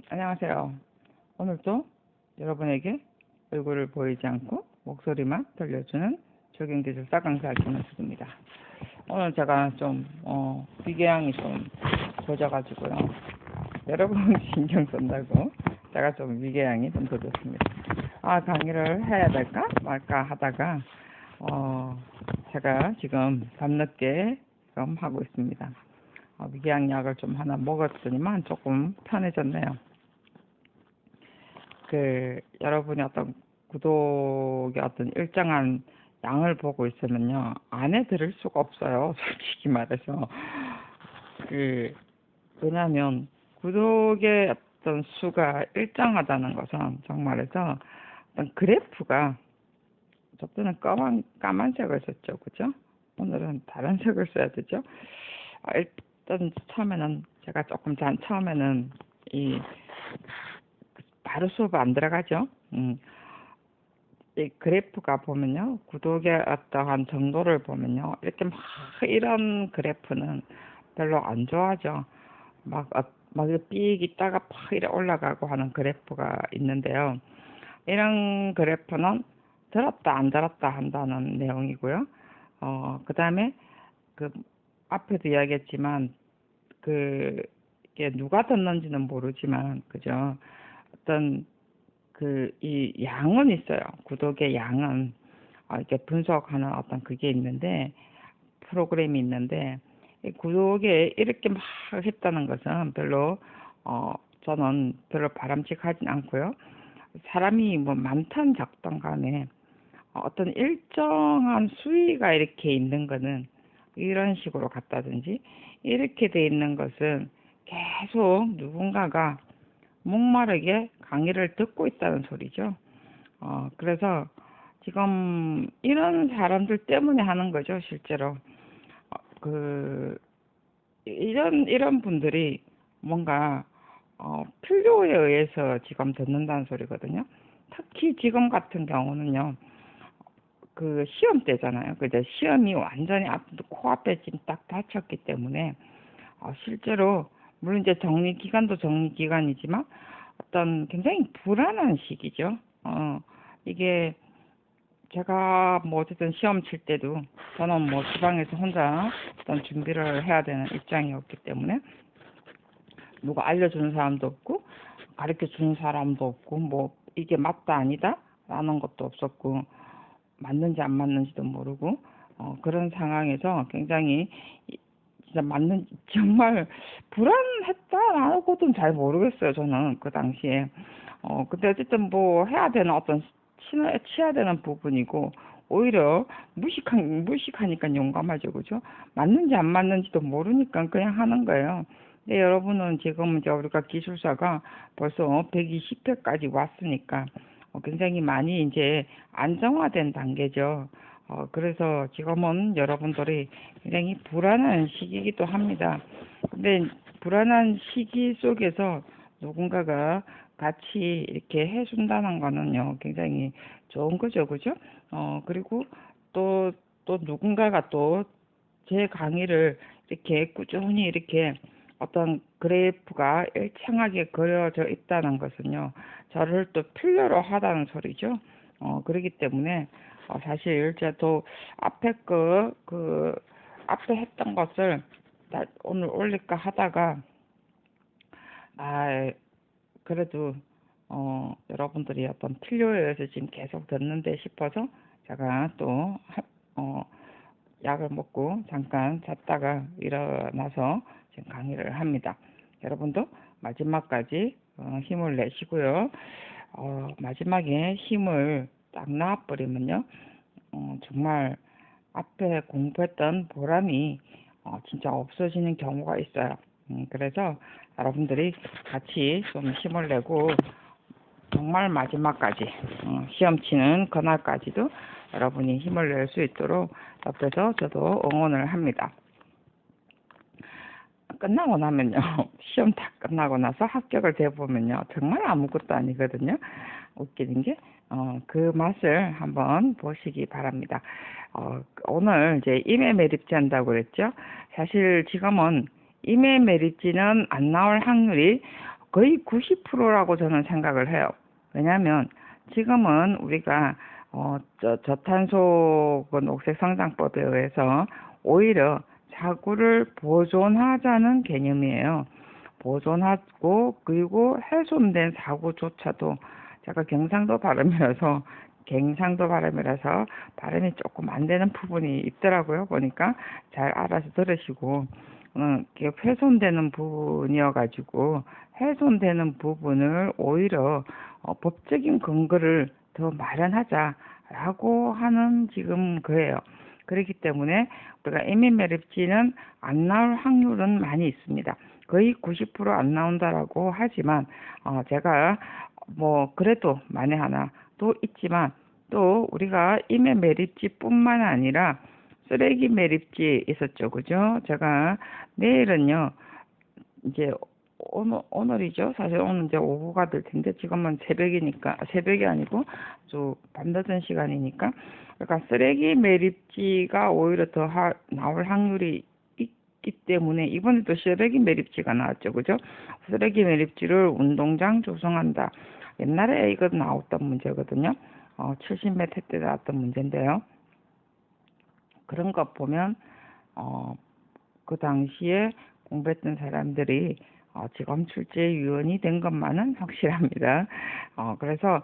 안녕하세요. 오늘도 여러분에게 얼굴을 보이지 않고 목소리만 들려주는 적용기술사 강사 김은숙입니다. 오늘 제가 좀 위궤양이 좀 젖어가지고요. 여러분 신경 쓴다고 제가 좀 위궤양이 좀 젖었습니다. 강의를 해야 될까 말까 하다가 제가 지금 밤늦게 지금 하고 있습니다. 위궤양 약을 좀 하나 먹었더니만 조금 편해졌네요. 여러분이 어떤 구독의 어떤 일정한 양을 보고 있으면요, 안에 들을 수가 없어요. 솔직히 말해서. 왜냐하면 구독의 어떤 수가 일정하다는 것은 정말해서 어떤 그래프가 저때는 까만색을 썼죠, 그죠? 오늘은 다른 색을 써야 되죠. 일단 처음에는 제가 조금 처음에는 바로 수업 안 들어가죠. 이 그래프가 보면요, 구독의 어떠한 정도를 보면요, 이렇게 이런 그래프는 별로 안 좋아하죠. 막 삑 있다가 팍 이래 올라가고 하는 그래프가 있는데요. 이런 그래프는 들었다 안 들었다 한다는 내용이고요. 그 다음에 앞에도 이야기했지만 이게 누가 듣는지는 모르지만, 그죠? 어떤 이 양은 있어요. 구독의 양은 이렇게 분석하는 어떤 그게 있는데, 프로그램이 있는데, 이 구독에 이렇게 막 했다는 것은 별로 저는 별로 바람직하진 않고요. 사람이 뭐 많든 적든 간에 어떤 일정한 수위가 이렇게 있는 거는 이런 식으로 갔다든지 이렇게 돼 있는 것은 계속 누군가가 목마르게 강의를 듣고 있다는 소리죠. 그래서 지금 이런 사람들 때문에 하는 거죠, 실제로. 이런 분들이 뭔가 필요에 의해서 지금 듣는다는 소리거든요. 특히 지금 같은 경우는요, 시험 때잖아요. 근데 시험이 완전히 코앞에 지금 딱 닥쳤기 때문에 실제로 물론 이제 정리 기간도 정리 기간이지만 어떤 굉장히 불안한 시기죠. 이게 제가 뭐 어쨌든 시험 칠 때도 저는 뭐 지방에서 혼자 어떤 준비를 해야 되는 입장이었기 때문에 누가 알려주는 사람도 없고 가르쳐 주는 사람도 없고 뭐 이게 맞다 아니다 라는 것도 없었고 맞는지 안 맞는지도 모르고 그런 상황에서 굉장히 진짜 정말 불안했다라고는 잘 모르겠어요. 저는 그 당시에 근데 어쨌든 뭐 해야 되는 어떤 치야 되는 부분이고 오히려 무식하니까 용감하죠, 그죠? 맞는지 안 맞는지도 모르니까 그냥 하는 거예요. 근데 여러분은 지금 이제 우리가 기술사가 벌써 120회까지 왔으니까 굉장히 많이 이제 안정화된 단계죠. 그래서 지금은 여러분들이 굉장히 불안한 시기이기도 합니다. 근데 불안한 시기 속에서 누군가가 같이 이렇게 해준다는 거는요, 굉장히 좋은 거죠, 그죠? 그리고 또 누군가가 또 제 강의를 이렇게 꾸준히 이렇게 어떤 그래프가 일정하게 그려져 있다는 것은요, 저를 또 필요로 하다는 소리죠. 그렇기 때문에 사실 제가 앞에 앞에 했던 것을 오늘 올릴까 하다가 그래도 여러분들이 어떤 필요에 의해서 지금 계속 듣는데 싶어서 제가 또 약을 먹고 잠깐 잤다가 일어나서 지금 강의를 합니다. 여러분도 마지막까지 힘을 내시고요. 마지막에 힘을 딱 놔버리면요, 정말 앞에 공부했던 보람이 진짜 없어지는 경우가 있어요. 그래서 여러분들이 같이 좀 힘을 내고 정말 마지막까지 시험 치는 그날까지도 여러분이 힘을 낼 수 있도록 옆에서 저도 응원을 합니다. 끝나고 나면요, 시험 다 끝나고 나서 합격을 돼보면요, 정말 아무것도 아니거든요. 웃기는 게 그 맛을 한번 보시기 바랍니다. 오늘 이제 임해 매립지 한다고 그랬죠. 사실 지금은 임해 매립지는 안 나올 확률이 거의 90%라고 저는 생각을 해요. 왜냐하면 지금은 우리가 저탄소 그 녹색성장법에 의해서 오히려 사고를 보존하자는 개념이에요. 보존하고 그리고 훼손된 사고조차도 제가 경상도 발음이라서 발음이 조금 안 되는 부분이 있더라고요. 보니까 잘 알아서 들으시고 이게 훼손되는 부분이어가지고 훼손되는 부분을 오히려 법적인 근거를 더 마련하자라고 하는 지금 거예요. 그렇기 때문에 우리가 이민매립지는 안 나올 확률은 많이 있습니다. 거의 90% 안 나온다라고 하지만 제가 뭐 그래도 만에 하나 또 있지만 또 우리가 이민매립지뿐만 아니라 쓰레기 매립지 있었죠, 그죠? 제가 내일은요 이제 오늘이죠. 사실 오늘 이제 오후가 될 텐데 지금은 새벽이 아니고 좀 밤늦은 시간이니까 그러니까 쓰레기 매립지가 오히려 더 나올 확률이 있기 때문에 이번에도 쓰레기 매립지가 나왔죠, 그죠? 쓰레기 매립지를 운동장 조성한다. 옛날에 이거 나왔던 문제거든요. 70m 때 나왔던 문제인데요. 그런 거 보면 그 당시에 공부했던 사람들이 지금 출제위원이 된 것만은 확실합니다. 그래서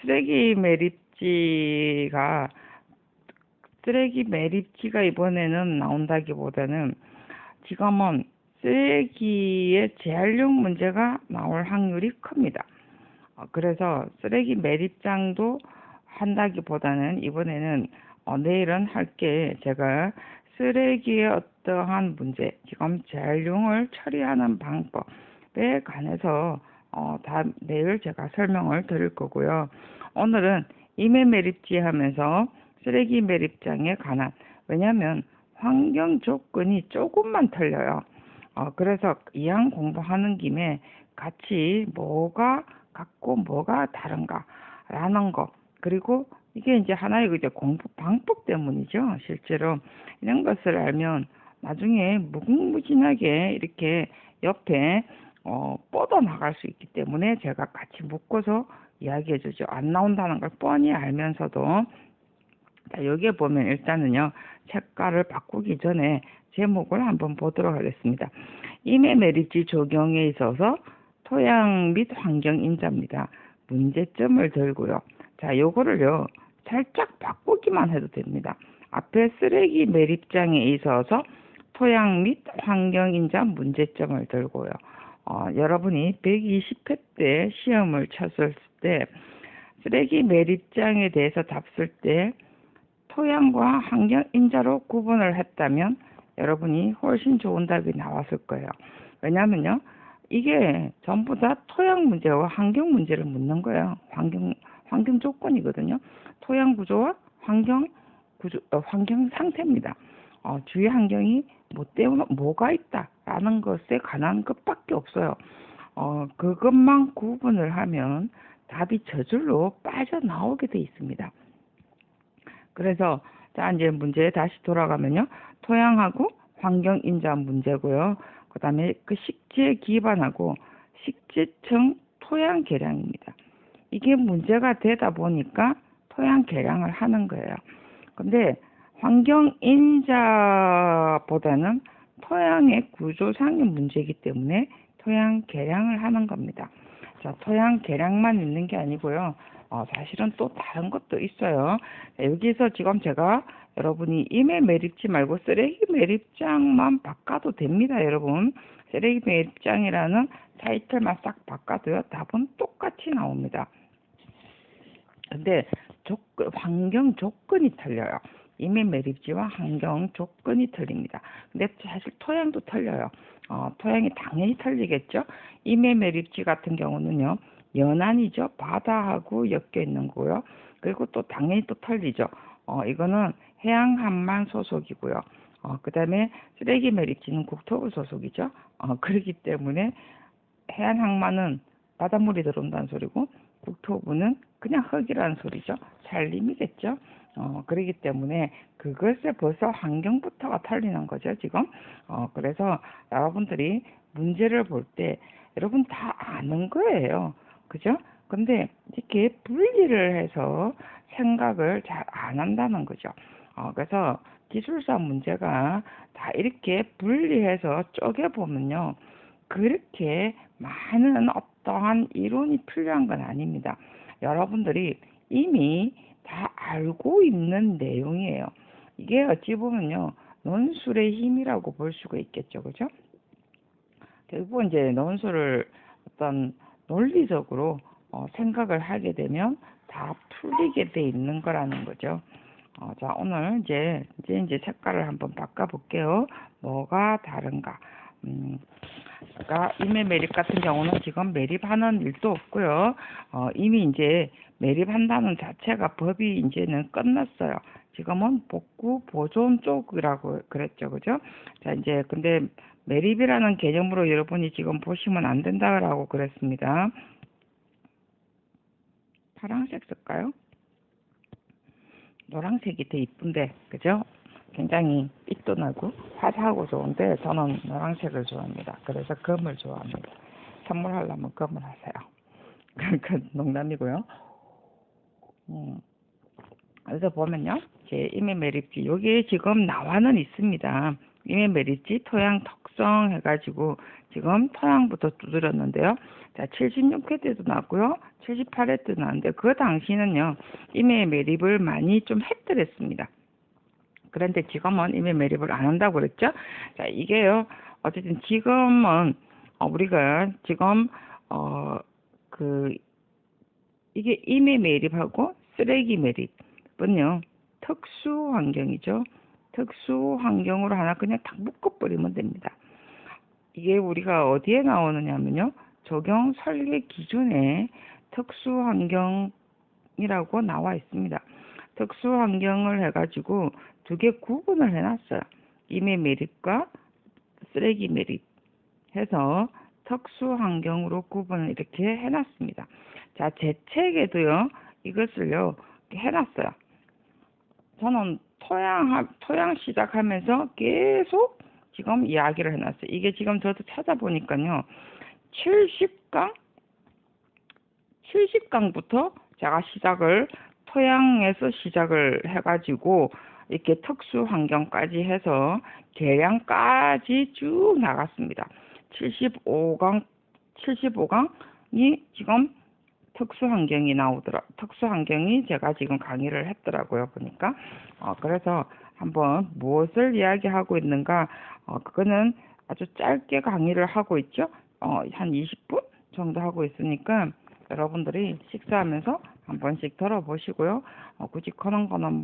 쓰레기 매립지가 이번에는 나온다기보다는 지금은 쓰레기의 재활용 문제가 나올 확률이 큽니다. 그래서 쓰레기 매립장도 한다기보다는 이번에는 내일은 할게 제가 쓰레기의 어떠한 문제, 지금 재활용을 처리하는 방법에 관해서 내일 제가 설명을 드릴 거고요. 오늘은 임의 매립지 하면서 쓰레기 매립장에 관한, 왜냐하면 환경 조건이 조금만 틀려요. 그래서 이왕 공부하는 김에 같이 뭐가 같고 뭐가 다른가라는 거, 그리고 이게 이제 하나의 이제 공부 방법 때문이죠. 실제로 이런 것을 알면 나중에 무궁무진하게 이렇게 옆에 뻗어 나갈 수 있기 때문에 제가 같이 묶어서 이야기해 주죠. 안 나온다는 걸 뻔히 알면서도. 자, 여기에 보면 일단은요, 색깔을 바꾸기 전에 제목을 한번 보도록 하겠습니다. 임의 매립지 적용에 있어서 토양 및 환경 인자입니다. 문제점을 들고요. 자, 요거를요 살짝 바꾸기만 해도 됩니다. 앞에 쓰레기 매립장에 있어서 토양 및 환경 인자 문제점을 들고요. 여러분이 120회 때 시험을 쳤을 때 쓰레기 매립장에 대해서 답 쓸 때 토양과 환경 인자로 구분을 했다면 여러분이 훨씬 좋은 답이 나왔을 거예요. 왜냐면요, 이게 전부 다 토양 문제와 환경 문제를 묻는 거예요. 환경 조건이거든요. 토양 구조와 환경 상태입니다. 주위 환경이 뭐 때문에 뭐가 있다라는 것에 관한 것밖에 없어요. 그것만 구분을 하면 답이 저절로 빠져나오게 돼 있습니다. 그래서 자, 이제 문제에 다시 돌아가면요. 토양하고 환경 인자 문제고요. 그 다음에 그 식지에 기반하고 식지층 토양 계량입니다. 이게 문제가 되다 보니까 토양 계량을 하는 거예요. 근데 환경 인자보다는 토양의 구조상의 문제이기 때문에 토양 계량을 하는 겁니다. 자, 토양 계량만 있는 게 아니고요. 사실은 또 다른 것도 있어요. 여기서 지금 제가 여러분이 임의 매립지 말고 쓰레기 매립장만 바꿔도 됩니다, 여러분. 쓰레기 매립장이라는 타이틀만 싹 바꿔도요, 답은 똑같이 나옵니다. 근데 환경 조건이 틀려요. 임의 매립지와 환경 조건이 틀립니다. 근데 사실 토양도 틀려요. 토양이 당연히 틀리겠죠. 임의 매립지 같은 경우는요, 연안이죠. 바다하고 엮여 있는 거고요. 그리고 또 당연히 또 틀리죠. 이거는 해양 한만 소속이고요. 그 다음에 쓰레기 매립지는 국토부 소속이죠. 그렇기 때문에 해안 항만은 바닷물이 들어온다는 소리고 국토부는 그냥 흙이라는 소리죠. 산림이겠죠. 그렇기 때문에 그것에 벌써 환경부터가 틀리는 거죠, 지금. 그래서 여러분들이 문제를 볼 때 여러분 다 많은 거예요. 그죠? 근데 이렇게 분리를 해서 생각을 잘 안 한다는 거죠. 그래서 기술사 문제가 다 이렇게 분리해서 쪼개보면요. 그렇게 많은 어떠한 이론이 필요한 건 아닙니다. 여러분들이 이미 다 알고 있는 내용이에요. 이게 어찌 보면요. 논술의 힘이라고 볼 수가 있겠죠. 그죠? 결국 이제 논술을 어떤 논리적으로 생각을 하게 되면 다 풀리게 돼 있는 거라는 거죠. 자, 오늘 이제 색깔을 한번 바꿔볼게요. 뭐가 다른가? 그러니까 이메 매립 같은 경우는 지금 매립하는 일도 없고요. 이미 이제 매립한다는 자체가 법이 이제는 끝났어요. 지금은 복구 보존 쪽이라고 그랬죠, 그죠? 자, 이제 근데 매립이라는 개념으로 여러분이 지금 보시면 안 된다라고 그랬습니다. 파란색 쓸까요? 노란색이 더 이쁜데, 그죠? 굉장히 빛도 나고 화사하고 좋은데 저는 노란색을 좋아합니다. 그래서 검을 좋아합니다. 선물하려면 검을 하세요. 그 농담이고요. 그래서 보면요, 제 이메 매립지 여기 지금 나와는 있습니다. 이메 매립지 토양 특성 해가지고 지금 토양부터 두드렸는데요. 자, 76회대도 나고요, 78회대도 나는데 그 당시는요 이메 매립을 많이 좀 했더랬습니다. 그런데 지금은 이메 매립을 안 한다고 그랬죠. 자, 이게요 어쨌든 지금은 우리가 지금 이게 이메 매립하고 쓰레기 매립은요 특수 환경이죠. 특수 환경으로 하나 그냥 딱 묶어버리면 됩니다. 이게 우리가 어디에 나오느냐면요, 적용 설계 기준에 특수 환경이라고 나와 있습니다. 특수 환경을 해가지고 두 개 구분을 해놨어요. 이메 매립과 쓰레기 매립 해서 특수 환경으로 구분을 이렇게 해놨습니다. 자, 제 책에도요 이것을요 해놨어요. 저는 토양 시작하면서 계속 지금 이야기를 해놨어요. 이게 지금 저도 찾아보니까요 70강부터 제가 토양에서 시작을 해가지고 이렇게 특수 환경까지 해서 계량까지 쭉 나갔습니다. 75강이 지금 특수 환경이 제가 지금 강의를 했더라고요, 보니까. 그래서 한번 무엇을 이야기하고 있는가, 그거는 아주 짧게 강의를 하고 있죠. 한 20분 정도 하고 있으니까 여러분들이 식사하면서 한 번씩 들어보시고요. 굳이 그런 거는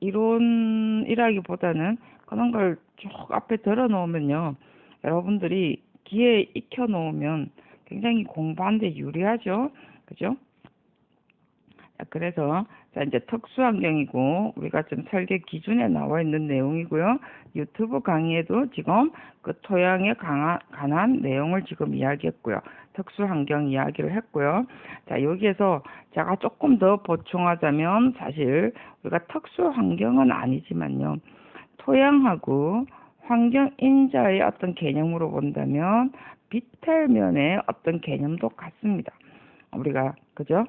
이론이라기보다는 그런 걸 쭉 앞에 들어놓으면요. 여러분들이 귀에 익혀놓으면 굉장히 공부하는데 유리하죠. 그죠? 자, 그래서 이제 특수 환경이고 우리가 좀 설계 기준에 나와 있는 내용이고요. 유튜브 강의에도 지금 그 토양에 관한 내용을 지금 이야기했고요. 특수 환경 이야기를 했고요. 자, 여기에서 제가 조금 더 보충하자면 사실 우리가 특수 환경은 아니지만요. 토양하고 환경 인자의 어떤 개념으로 본다면 비탈면의 어떤 개념도 같습니다. 우리가 그죠?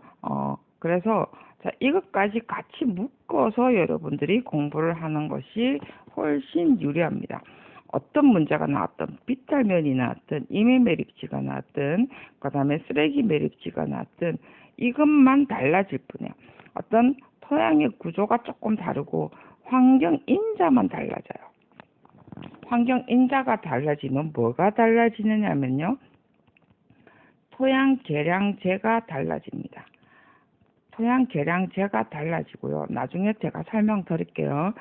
그래서 자, 이것까지 같이 묶어서 여러분들이 공부를 하는 것이 훨씬 유리합니다. 어떤 문제가 나왔든 비탈면이 나왔든 이메 매립지가 나왔든 그다음에 쓰레기 매립지가 나왔든 이것만 달라질 뿐이에요. 어떤 토양의 구조가 조금 다르고 환경 인자만 달라져요. 환경 인자가 달라지면 뭐가 달라지느냐면요. 토양 계량제가 달라집니다. 토양 계량제가 달라지고요. 나중에 제가 설명드릴게요.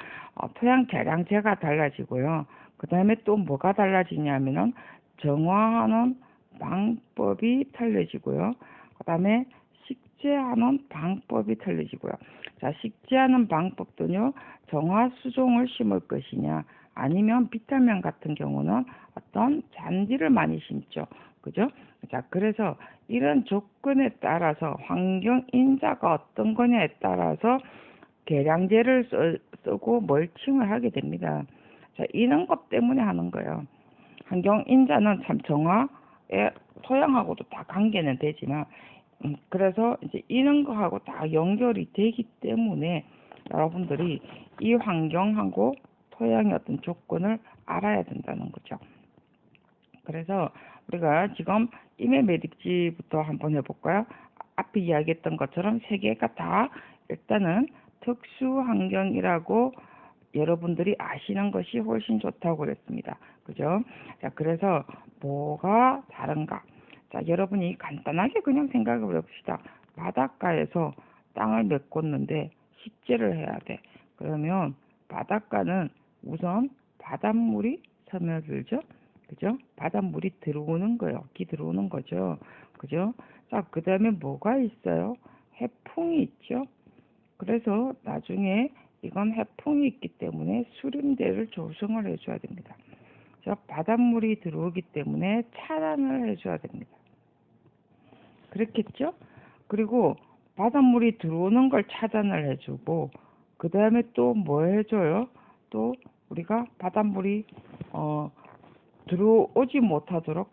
토양 계량제가 달라지고요. 그 다음에 또 뭐가 달라지냐면은 정화하는 방법이 틀려지고요. 그 다음에 식재하는 방법이 틀려지고요. 자, 식재하는 방법도요. 정화 수종을 심을 것이냐 아니면 비탈면 같은 경우는 어떤 잔디를 많이 심죠. 그죠? 자, 그래서 이런 조건에 따라서 환경 인자가 어떤 거냐에 따라서 계량제를 쓰고 멀칭을 하게 됩니다. 자, 이런 것 때문에 하는 거예요. 환경 인자는 참 정화에 토양하고도 다 관계는 되지만, 그래서 이제 이런 거하고 다 연결이 되기 때문에 여러분들이 이 환경하고 토양의 어떤 조건을 알아야 된다는 거죠. 그래서 우리가 지금 임의 매립지부터 한번 해볼까요? 앞에 이야기했던 것처럼 세 개가 다 일단은 특수 환경이라고 여러분들이 아시는 것이 훨씬 좋다고 그랬습니다. 그죠? 자, 그래서 뭐가 다른가? 자, 여러분이 간단하게 그냥 생각을 해봅시다. 바닷가에서 땅을 메꿨는데 식재를 해야 돼. 그러면 바닷가는 우선 바닷물이 스며들죠. 그죠? 바닷물이 들어오는 거예요. 기 들어오는 거죠. 그죠? 자, 그 다음에 뭐가 있어요? 해풍이 있죠. 그래서 나중에 이건 해풍이 있기 때문에 수림대를 조성을 해줘야 됩니다. 자, 바닷물이 들어오기 때문에 차단을 해줘야 됩니다. 그렇겠죠? 그리고 바닷물이 들어오는 걸 차단을 해주고, 그 다음에 또 뭐 해줘요? 또 우리가 바닷물이 들어오지 못하도록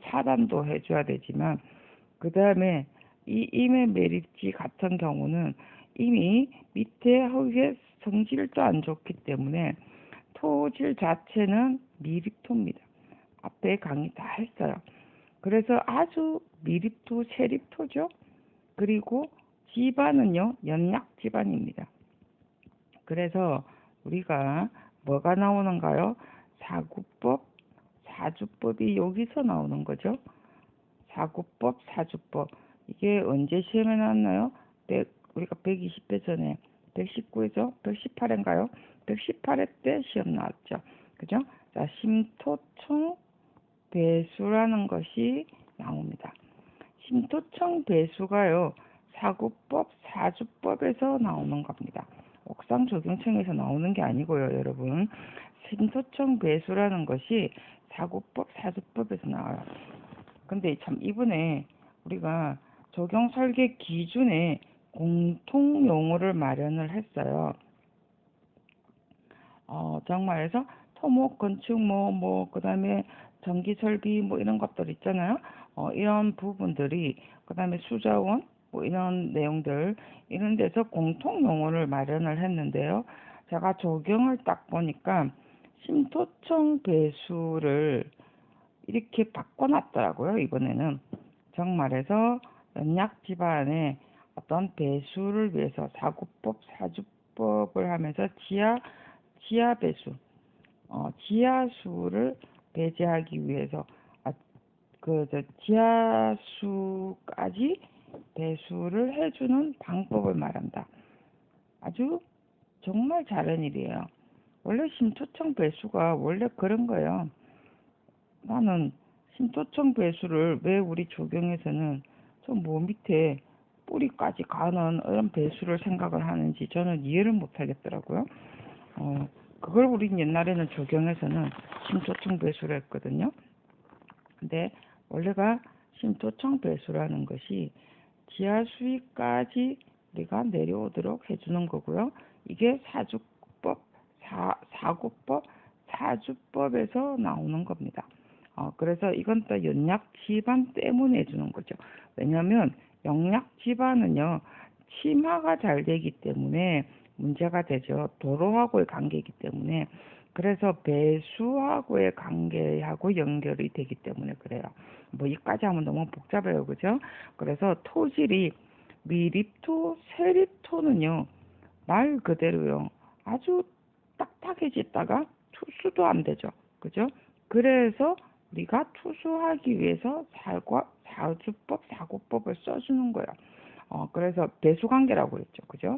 차단도 해줘야 되지만, 그 다음에 이 임의 매립지 같은 경우는 이미 밑에 흙의 성질도 안 좋기 때문에 토질 자체는 미립토입니다. 앞에 강의 다 했어요. 그래서 아주 미립토, 세립토죠. 그리고 지반은요, 연약 지반입니다. 그래서 우리가 뭐가 나오는가요? 사구법, 사주법이 여기서 나오는 거죠. 사구법, 사주법. 이게 언제 시험에 나왔나요? 우리가 120회 전에 119회죠? 118회인가요? 118회 때 시험 나왔죠. 그죠? 자, 심토청 배수라는 것이 나옵니다. 심토청 배수가요, 사구법, 사주법에서 나오는 겁니다. 옥상 조경청에서 나오는 게 아니고요, 여러분. 심토청 배수라는 것이 사구법, 사주법에서 나와요. 근데 참 이번에 우리가 조경 설계 기준에 공통 용어를 마련을 했어요. 정말해서 토목, 건축, 그 다음에 전기 설비, 이런 것들 있잖아요. 이런 부분들이, 그 다음에 수자원, 이런 내용들, 이런 데서 공통 용어를 마련을 했는데요. 제가 조경을 딱 보니까 심토청 배수를 이렇게 바꿔놨더라고요, 이번에는. 정말해서 연약 집안의 어떤 배수를 위해서 사구법, 사주법을 하면서 지하 배수, 지하수를 배제하기 위해서 지하수까지 배수를 해주는 방법을 말한다. 아주 정말 잘한 일이에요. 원래 심토청 배수가 원래 그런 거예요. 나는 심토청 배수를 왜 우리 조경에서는 저 밑에 뿌리까지 가는 이런 배수를 생각을 하는지 저는 이해를 못 하겠더라고요. 그걸 우린 옛날에는 조경에서는 심토청 배수를 했거든요. 근데 원래가 심토청 배수라는 것이 지하 수위까지 우리가 내려오도록 해주는 거고요. 이게 사주법, 사구법, 사주법에서 나오는 겁니다. 그래서 이건 또 연약 지반 때문에 해주는 거죠. 왜냐하면 영약 지반은요, 침하가 잘 되기 때문에 문제가 되죠. 도로하고의 관계이기 때문에. 그래서 배수하고의 관계하고 연결이 되기 때문에 그래요. 이까지 하면 너무 복잡해요. 그죠? 그래서 토질이 미립토, 세립토는요, 말 그대로요, 아주 딱딱해졌다가 투수도 안 되죠. 그죠? 그래서 우리가 투수하기 위해서 사주법, 사구법을 써주는 거예요. 그래서 배수관계라고 했죠. 그죠?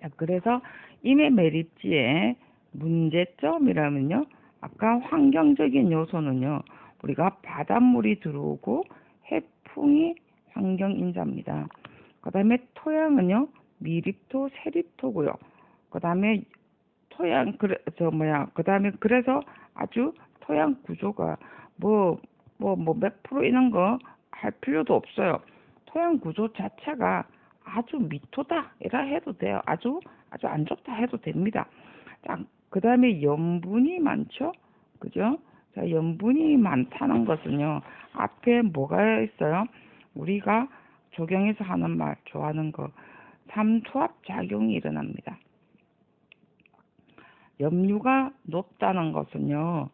자, 그래서 임의 매립지의 문제점이라면요, 아까 환경적인 요소는요, 우리가 바닷물이 들어오고 해풍이 환경인자입니다. 그 다음에 토양은요, 미립토, 세립토고요. 그 다음에 그 다음에 그래서 아주 토양 구조가 몇 프로 이런 거 할 필요도 없어요. 토양 구조 자체가 아주 미토다 이라 해도 돼요. 아주 안 좋다 해도 됩니다. 자, 그 다음에 염분이 많죠. 그죠? 자, 염분이 많다는 것은요, 앞에 뭐가 있어요? 우리가 조경에서 하는 말, 좋아하는 거, 삼투압 작용이 일어납니다. 염류가 높다는 것은요,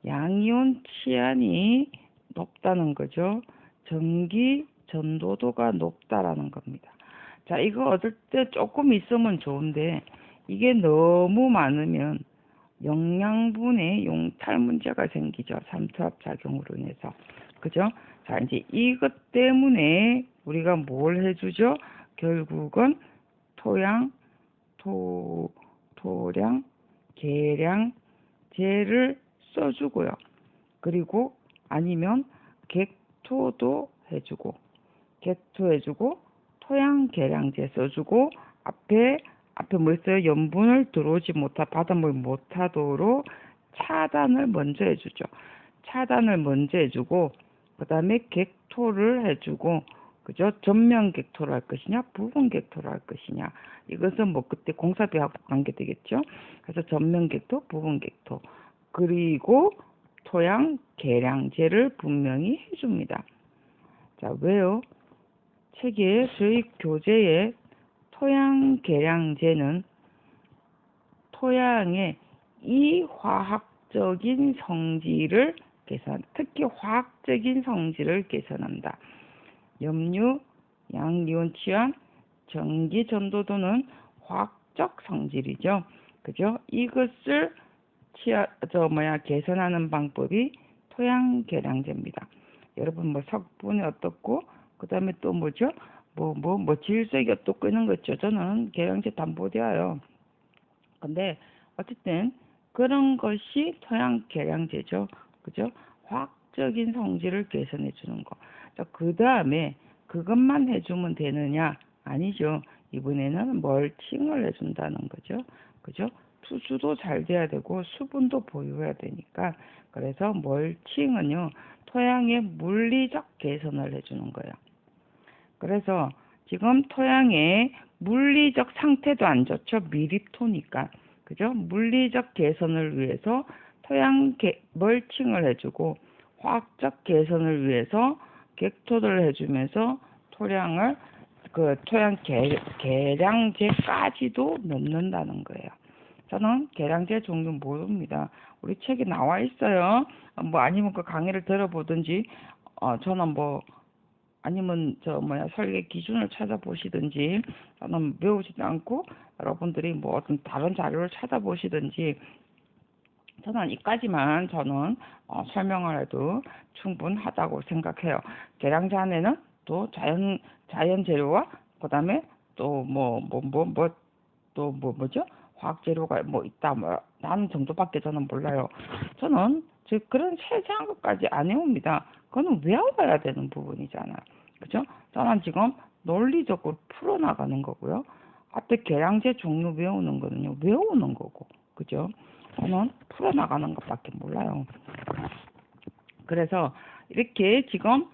양이온 치안이 높다는 거죠. 전기 전도도가 높다라는 겁니다. 자, 이거 얻을 때 조금 있으면 좋은데 이게 너무 많으면 영양분의 용탈 문제가 생기죠. 삼투압 작용으로 인해서. 그죠? 자, 이제 이것 때문에 우리가 뭘 해주죠? 결국은 토량, 계량제를 써주고요. 그리고 아니면 객토도 해주고, 토양 계량제 써주고, 앞에 뭐 있어요? 염분을 들어오지 바닷물 못하도록 차단을 먼저 해주죠. 차단을 먼저 해주고, 그 다음에 객토를 해주고, 그죠? 전면 객토를 할 것이냐, 부분 객토를 할 것이냐. 이것은 뭐 그때 공사비하고 관계되겠죠. 그래서 전면 객토, 부분 객토. 그리고 토양 계량제를 분명히 해줍니다. 자, 왜요? 책에 저희 교재에 토양 계량제는 토양의 이화학적인 성질을 특히 화학적인 성질을 개선한다. 염류, 양이온 치환, 전기 전도도는 화학적 성질이죠. 그죠? 이것을 개선하는 방법이 토양 계량제입니다. 여러분 뭐 석분이 어떻고 그 다음에 또 뭐죠? 질색이 어떻고 이런 거 있죠. 저는 계량제 담보되어요. 근데 어쨌든 그런 것이 토양 계량제죠. 그죠? 화학적인 성질을 개선해 주는 거. 그 다음에 그것만 해주면 되느냐? 아니죠. 이번에는 멀칭을 해준다는 거죠. 그죠? 투수도 잘 돼야 되고 수분도 보유해야 되니까 그래서 멀칭은요. 토양의 물리적 개선을 해주는 거예요. 그래서 지금 토양의 물리적 상태도 안 좋죠. 미립토니까. 그죠? 물리적 개선을 위해서 멀칭을 해주고 화학적 개선을 위해서 객토를 해주면서 토양 계량제까지도 넣는다는 거예요. 저는 계량제 종류 모릅니다. 우리 책에 나와 있어요. 뭐 아니면 그 강의를 들어보든지 저는 아니면 설계 기준을 찾아보시든지 저는 외우지도 않고 여러분들이 뭐 어떤 다른 자료를 찾아보시든지 저는 이까지만 설명을 해도 충분하다고 생각해요. 계량제 안에는 또 자연 재료와 그다음에 또 뭐죠? 화학 재료가 있다 라는 정도밖에 저는 몰라요. 저는 그런 세세한 것까지 안 해옵니다. 그거는 외워야 되는 부분이잖아요. 그죠? 저는 지금 논리적으로 풀어나가는 거고요. 앞에 계량제 종류 외우는 거는요. 외우는 거고. 그죠? 저는 풀어나가는 것밖에 몰라요. 그래서 이렇게 지금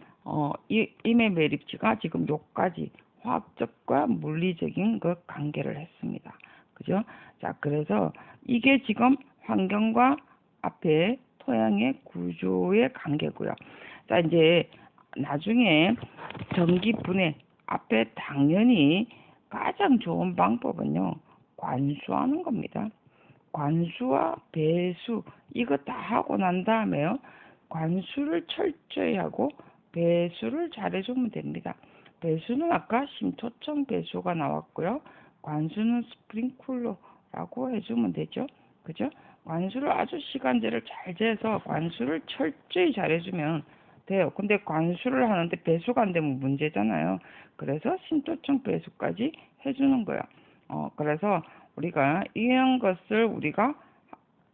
이메메립지가 지금 요까지 화학적과 물리적인 그 관계를 했습니다. 그죠? 자, 그래서 이게 지금 환경과 앞에 토양의 구조의 관계고요. 자, 이제 나중에 전기분해 앞에 당연히 가장 좋은 방법은요. 관수하는 겁니다. 관수와 배수 이거 다 하고 난 다음에요. 관수를 철저히 하고 배수를 잘해주면 됩니다. 배수는 아까 심초청 배수가 나왔고요. 관수는 스프링클러라고 해주면 되죠. 그죠? 관수를 아주 시간제를 잘 재서 관수를 철저히 잘해주면 돼요. 근데 관수를 하는데 배수가 안 되면 문제잖아요. 그래서 심초청 배수까지 해주는 거예요. 그래서 우리가 이런 것을 우리가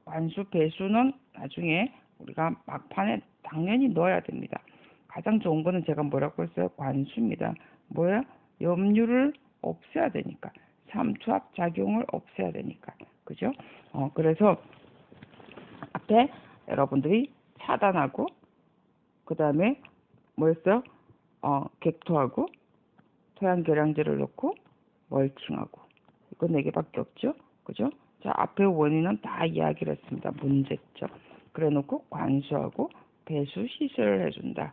관수 배수는 나중에 우리가 막판에 당연히 넣어야 됩니다. 가장 좋은 거는 제가 뭐라고 했어요? 관수입니다. 뭐야? 염류를 없애야 되니까. 삼투압 작용을 없애야 되니까. 그죠? 그래서 앞에 여러분들이 차단하고 그 다음에 뭐였어요? 객토하고 토양 계량제를 넣고 멀칭하고 이거 4개밖에 없죠. 그죠? 자, 앞에 원인은 다 이야기를 했습니다. 문제점. 그래 놓고 관수하고 배수 시설을 해준다.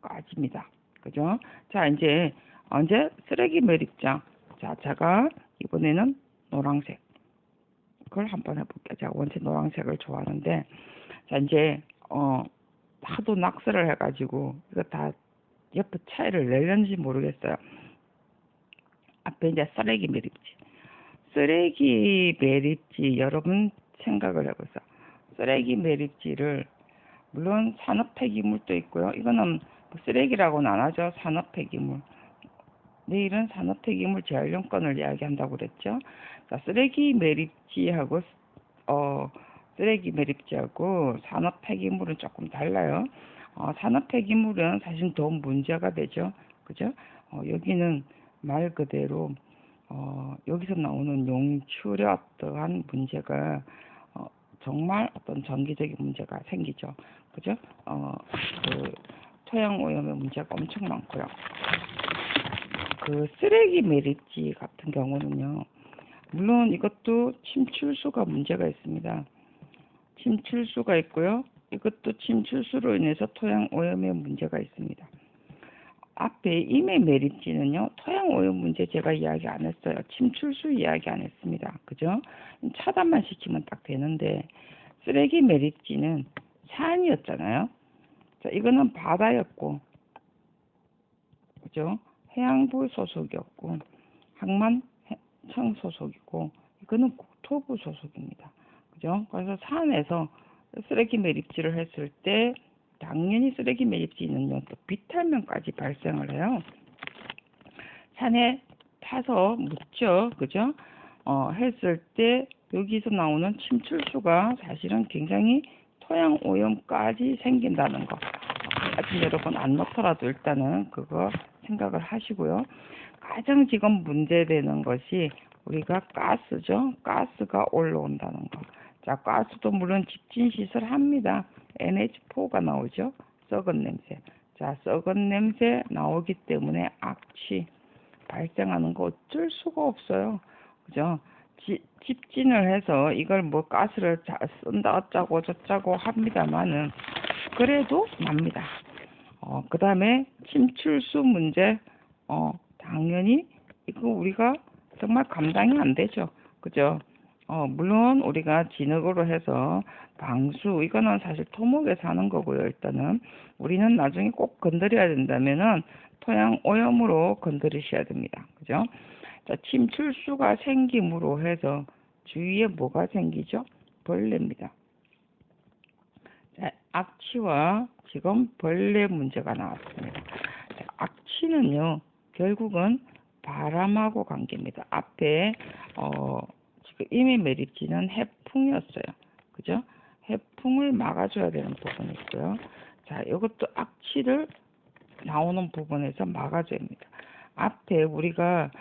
까집니다. 그죠? 자, 이제 쓰레기 매립장. 자, 제가 이번에는 노란색. 그걸 한번 해볼게요. 제가 원체 노란색을 좋아하는데, 자, 이제, 하도 낙서를 해가지고, 이거 다 옆에 차이를 내려는지 모르겠어요. 앞에 이제 쓰레기 매립지. 쓰레기 매립지, 여러분 생각을 해보세요. 쓰레기 매립지를, 물론 산업 폐기물도 있고요. 이거는 쓰레기라고는 안 하죠. 산업 폐기물. 내일은 산업 폐기물 재활용권을 이야기한다고 그랬죠. 자, 쓰레기 매립지하고 산업 폐기물은 조금 달라요. 산업 폐기물은 사실 더 문제가 되죠. 그죠? 여기는 말 그대로 여기서 나오는 용출의 어떠한 문제가 정말 어떤 정기적인 문제가 생기죠. 그죠? 그 토양 오염의 문제가 엄청 많고요. 그 쓰레기 매립지 같은 경우는요. 물론 이것도 침출수가 문제가 있습니다. 침출수가 있고요. 이것도 침출수로 인해서 토양 오염의 문제가 있습니다. 앞에 임의 매립지는요. 토양 오염 문제 제가 이야기 안 했어요. 침출수 이야기 안 했습니다. 그죠? 차단만 시키면 딱 되는데 쓰레기 매립지는 산이었잖아요. 자, 이거는 바다였고, 그죠? 해양부 소속이었고, 항만청 소속이고, 이거는 국토부 소속입니다. 그죠? 그래서 산에서 쓰레기 매립지를 했을 때, 당연히 쓰레기 매립지는요, 또 비탈면까지 발생을 해요. 산에 타서 묻죠. 그죠? 했을 때, 여기서 나오는 침출수가 사실은 굉장히 토양 오염까지 생긴다는 거. 하여튼 여러분 안 넣더라도 일단은 그거 생각을 하시고요. 가장 지금 문제되는 것이 우리가 가스죠. 가스가 올라온다는 거. 자, 가스도 물론 집진시설 합니다. NH4가 나오죠. 썩은 냄새. 자, 썩은 냄새 나오기 때문에 악취 발생하는 거 어쩔 수가 없어요. 그죠? 집진을 해서 이걸 뭐 가스를 쓴다 어쩌고 저쩌고 합니다만은 그래도 납니다. 그 다음에 침출수 문제, 당연히 이거 우리가 정말 감당이 안 되죠. 그죠? 물론 우리가 진흙으로 해서 방수, 이거는 사실 토목에서 하는 거고요. 일단은 우리는 나중에 꼭 건드려야 된다면은 토양 오염으로 건드리셔야 됩니다. 그죠? 자, 침출수가 생김으로 해서 주위에 뭐가 생기죠? 벌레입니다. 자, 악취와 지금 벌레 문제가 나왔습니다. 자, 악취는요, 결국은 바람하고 관계입니다. 앞에 지금 임의 매립지는 해풍이었어요. 그죠? 해풍을 막아줘야 되는 부분이 있고요. 자, 이것도 악취를 나오는 부분에서 막아줘야 합니다. 앞에 우리가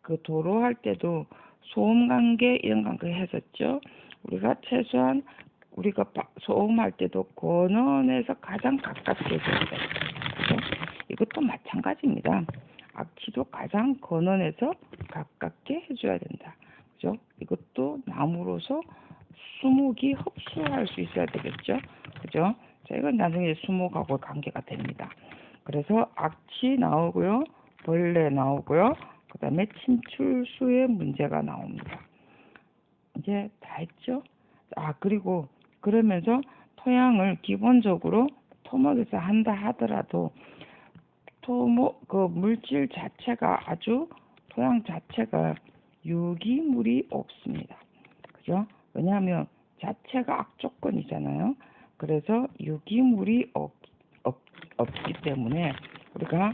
그 도로 할 때도 소음 관계 이런 관계 했었죠. 우리가 최소한 우리가 소음할 때도 근원에서 가장 가깝게 해줘야 돼요. 그죠? 이것도 마찬가지입니다. 악취도 가장 근원에서 가깝게 해줘야 된다. 그죠? 이것도 나무로서 수목이 흡수할 수 있어야 되겠죠. 그죠? 자, 이건 나중에 수목하고 관계가 됩니다. 그래서 악취 나오고요. 벌레 나오고요. 그 다음에 침출수의 문제가 나옵니다. 이제 다 했죠? 그리고 그러면서 토양을 기본적으로 토목에서 한다 하더라도 그 물질 자체가 아주 토양 자체가 유기물이 없습니다. 그죠? 왜냐하면 자체가 악조건이잖아요. 그래서 유기물이 없기 때문에 우리가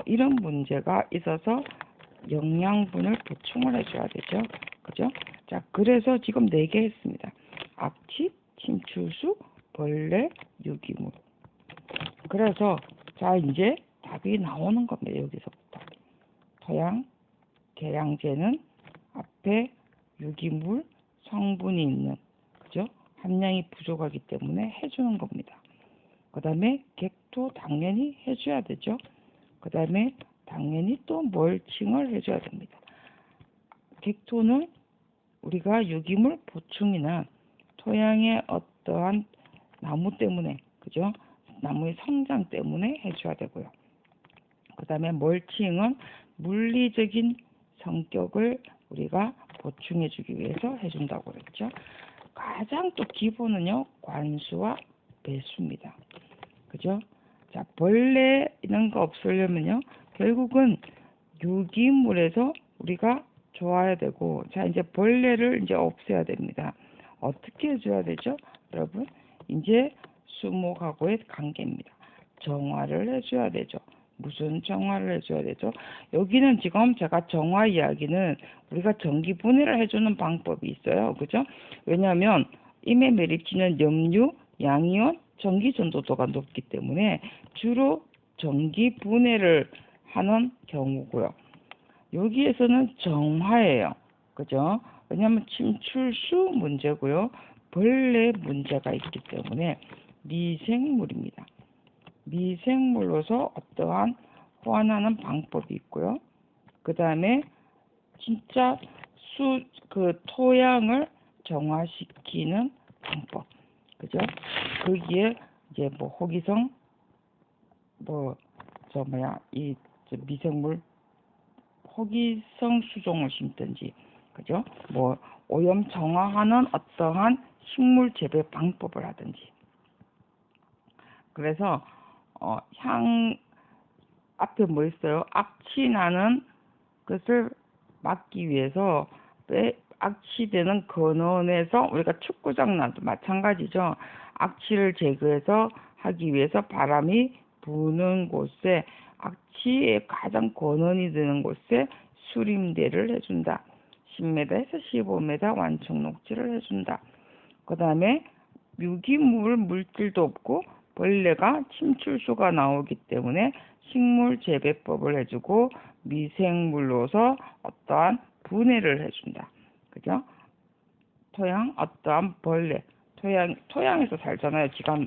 이런 문제가 있어서 영양분을 보충을 해줘야 되죠. 그죠? 자, 그래서 지금 4개 했습니다. 악취, 침출수, 벌레, 유기물. 그래서 자, 이제 답이 나오는 겁니다. 여기서부터. 토양, 계량제는 앞에 유기물 성분이 있는, 그죠? 함량이 부족하기 때문에 해주는 겁니다. 그 다음에 객토 당연히 해줘야 되죠. 그 다음에 당연히 또 멀칭을 해줘야 됩니다. 객토는 우리가 유기물 보충이나 토양의 어떠한 나무 때문에, 그죠? 나무의 성장 때문에 해줘야 되고요. 그 다음에 멀칭은 물리적인 성격을 우리가 보충해주기 위해서 해준다고 그랬죠. 가장 또 기본은요, 관수와 배수입니다. 그죠? 자, 벌레 이런 거 없으려면요, 결국은 유기물에서 우리가 좋아야 되고, 자, 이제 벌레를 이제 없애야 됩니다. 어떻게 해줘야 되죠? 여러분, 이제 수목하고의 관계입니다. 정화를 해줘야 되죠. 무슨 정화를 해줘야 되죠? 여기는 지금 제가 정화 이야기는 우리가 전기 분해를 해주는 방법이 있어요. 그죠? 왜냐하면 임의 매립지는 염류, 양이온, 전기 전도도가 높기 때문에 주로 전기 분해를 하는 경우고요. 여기에서는 정화예요. 그죠? 왜냐하면 침출수 문제고요. 벌레 문제가 있기 때문에 미생물입니다. 미생물로서 어떠한 호환하는 방법이 있고요. 그 다음에 진짜 토양을 정화시키는 방법. 그죠? 거기에 이제 뭐 호기성, 미생물, 호기성 수종을 심든지, 그죠? 뭐 오염 정화하는 어떠한 식물 재배 방법을 하든지. 그래서 향 앞에 뭐 있어요? 악취나는 것을 막기 위해서 악취되는 근원에서 우리가 축구장 나도 마찬가지죠. 악취를 제거해서 하기 위해서 바람이 부는 곳에 악취의 가장 근원이 되는 곳에 수림대를 해준다. 10m에서 15m 완충 녹지를 해준다. 그 다음에 유기물 물질도 없고 벌레가 침출수가 나오기 때문에 식물 재배법을 해주고 미생물로서 어떠한 분해를 해준다. 그죠? 토양, 어떠한 벌레, 토양에서 살잖아요. 지금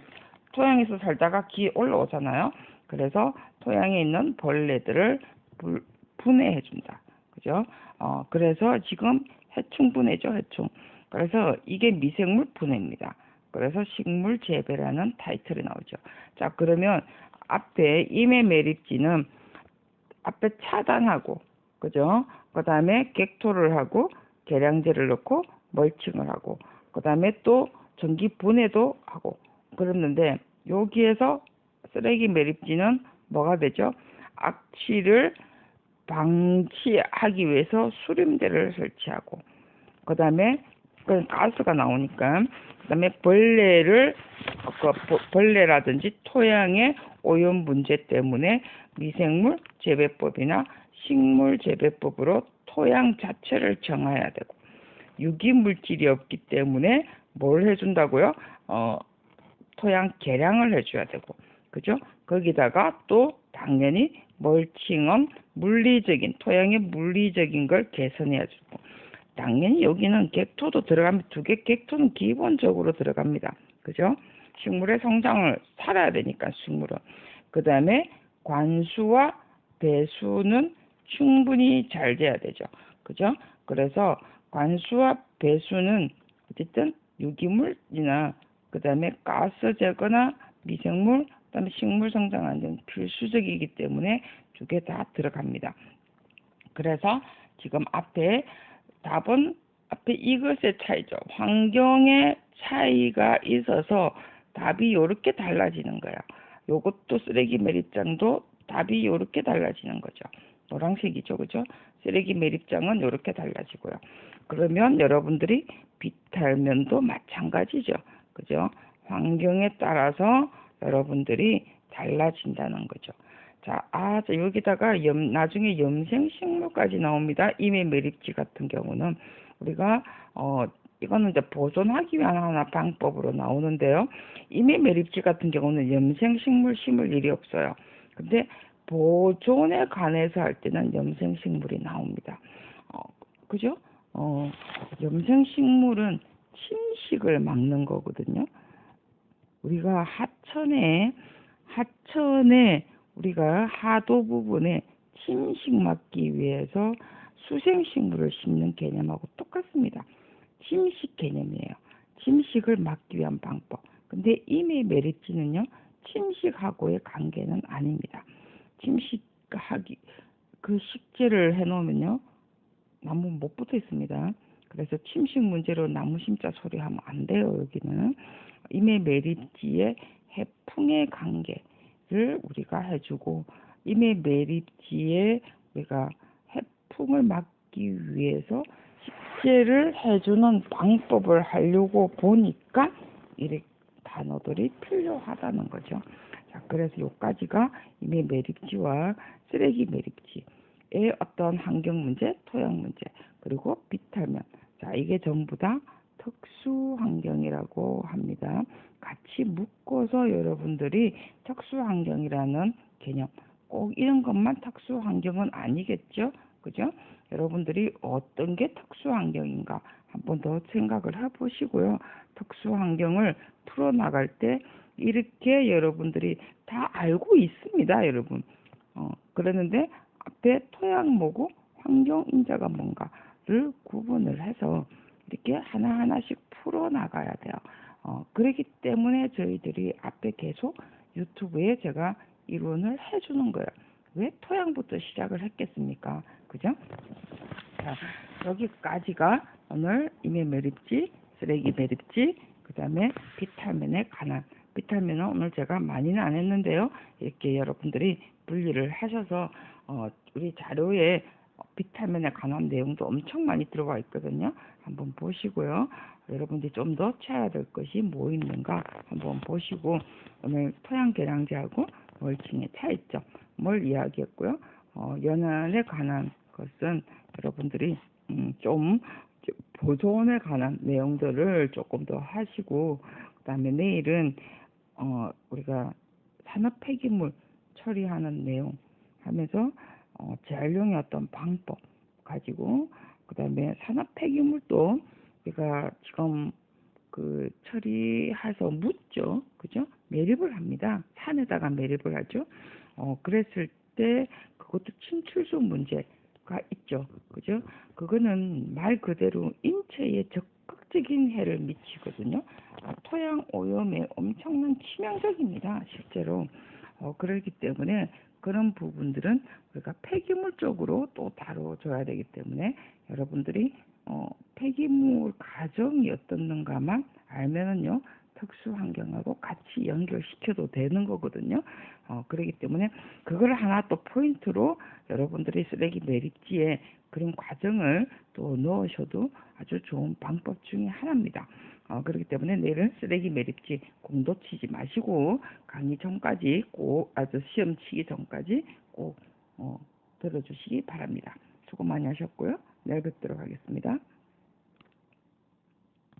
토양에서 살다가 기에 올라오잖아요. 그래서 토양에 있는 벌레들을 분해해준다. 그죠? 그래서 지금 해충 분해죠, 해충. 그래서 이게 미생물 분해입니다. 그래서 식물 재배라는 타이틀이 나오죠. 자, 그러면 앞에 임의 매립지는 앞에 차단하고, 그죠? 그 다음에 객토를 하고, 계량제를 넣고, 멀칭을 하고, 그 다음에 또 전기 분해도 하고, 그랬는데, 여기에서 쓰레기 매립지는 뭐가 되죠? 악취를 방치하기 위해서 수림대를 설치하고, 그 다음에 가스가 나오니까, 그 다음에 벌레라든지 토양의 오염 문제 때문에 미생물 재배법이나 식물 재배법으로 토양 자체를 정화해야 되고, 유기물질이 없기 때문에 뭘 해준다고요? 토양 개량을 해줘야 되고, 그죠? 거기다가 또 당연히 멀칭은 토양의 물리적인 걸 개선해야 되고, 당연히 여기는 객토도 들어갑니다. 객토는 기본적으로 들어갑니다. 그죠? 식물의 성장을 살아야 되니까, 식물은. 그 다음에 관수와 배수는 충분히 잘 돼야 되죠. 그죠? 그래서 관수와 배수는 어쨌든 유기물이나 그 다음에 가스 제거나 미생물, 그 다음에 식물 성장 안전 필수적이기 때문에 두 개 다 들어갑니다. 그래서 지금 답은 앞에 이것의 차이죠. 환경의 차이가 있어서 답이 이렇게 달라지는 거예요. 요것도 쓰레기 매립장도 답이 이렇게 달라지는 거죠. 노란색이죠, 그죠? 쓰레기 매립장은 이렇게 달라지고요. 그러면 여러분들이 비탈면도 마찬가지죠, 그죠? 환경에 따라서 여러분들이 달라진다는 거죠. 자, 여기다가 나중에 염생식물까지 나옵니다. 임의 매립지 같은 경우는 우리가 이거는 이제 보존하기 위한 하나 방법으로 나오는데요. 임의 매립지 같은 경우는 염생식물 심을 일이 없어요. 근데 보존에 관해서 할 때는 염생식물이 나옵니다. 그죠? 염생식물은 침식을 막는 거거든요. 우리가 하천에 우리가 하도 부분에 침식 막기 위해서 수생식물을 심는 개념하고 똑같습니다. 침식 개념이에요. 침식을 막기 위한 방법. 근데 이미 매립지는요, 침식하고의 관계는 아닙니다. 침식하기, 그 식재를 해놓으면요, 나무 못 붙어 있습니다. 그래서 침식 문제로 나무 심자 소리 하면 안 돼요, 여기는. 임의 매립지의 해풍의 관계를 우리가 해주고, 임의 매립지에 우리가 해풍을 막기 위해서 식재를 해주는 방법을 하려고 보니까 이렇게 단어들이 필요하다는 거죠. 자, 그래서 요까지가 임의 매립지와 쓰레기 매립지의 어떤 환경 문제, 토양 문제, 그리고 비탈면. 자, 이게 전부 다 특수 환경이라고 합니다. 같이 묶어서 여러분들이 특수 환경이라는 개념, 꼭 이런 것만 특수 환경은 아니겠죠? 그죠? 여러분들이 어떤 게 특수 환경인가 한번 더 생각을 해보시고요. 특수 환경을 풀어나갈 때 이렇게 여러분들이 다 알고 있습니다, 여러분. 그러는데 앞에 토양 뭐고 환경 인자가 뭔가를 구분을 해서 이렇게 하나하나씩 풀어나가야 돼요. 그렇기 때문에 저희들이 앞에 계속 유튜브에 제가 이론을 해주는 거예요. 왜 토양부터 시작을 했겠습니까? 그죠? 자, 여기까지가 오늘 임의 매립지, 쓰레기 매립지, 그 다음에 비탈면에 관한. 비탈면은 오늘 제가 많이는 안 했는데요. 이렇게 여러분들이 분리를 하셔서 우리 자료에 비탈면에 관한 내용도 엄청 많이 들어가 있거든요. 한번 보시고요. 여러분들이 좀 더 채워야 될 것이 뭐 있는가 한번 보시고, 오늘 토양 계량제하고 멀칭의 차이점을 이야기했고요. 연안에 관한 것은 여러분들이 좀 보존에 관한 내용들을 조금 더 하시고, 그 다음에 내일은 우리가 산업 폐기물 처리하는 내용 하면서 재활용의 어떤 방법 가지고, 그 다음에 산업 폐기물도 우리가 지금 그 처리해서 묻죠, 그죠? 매립을 합니다. 산에다가 매립을 하죠. 그랬을 때 그것도 침출수 문제가 있죠, 그죠? 그거는 말 그대로 인체에 적극적인 해를 미치거든요. 토양 오염에 엄청난 치명적입니다, 실제로. 그렇기 때문에 그런 부분들은 우리가 폐기물 쪽으로 또 다뤄줘야 되기 때문에 여러분들이 폐기물 가정이 어떻는가만 알면은요, 특수 환경하고 같이 연결시켜도 되는 거거든요. 그렇기 때문에 그걸 하나 또 포인트로 여러분들이 쓰레기 매립지에 그런 과정을 또 넣으셔도 아주 좋은 방법 중에 하나입니다. 그렇기 때문에 내일은 쓰레기 매립지 공도 치지 마시고 강의 전까지 꼭, 아주 시험 치기 전까지 꼭 들어주시기 바랍니다. 수고 많이 하셨고요. 내일 뵙도록 하겠습니다.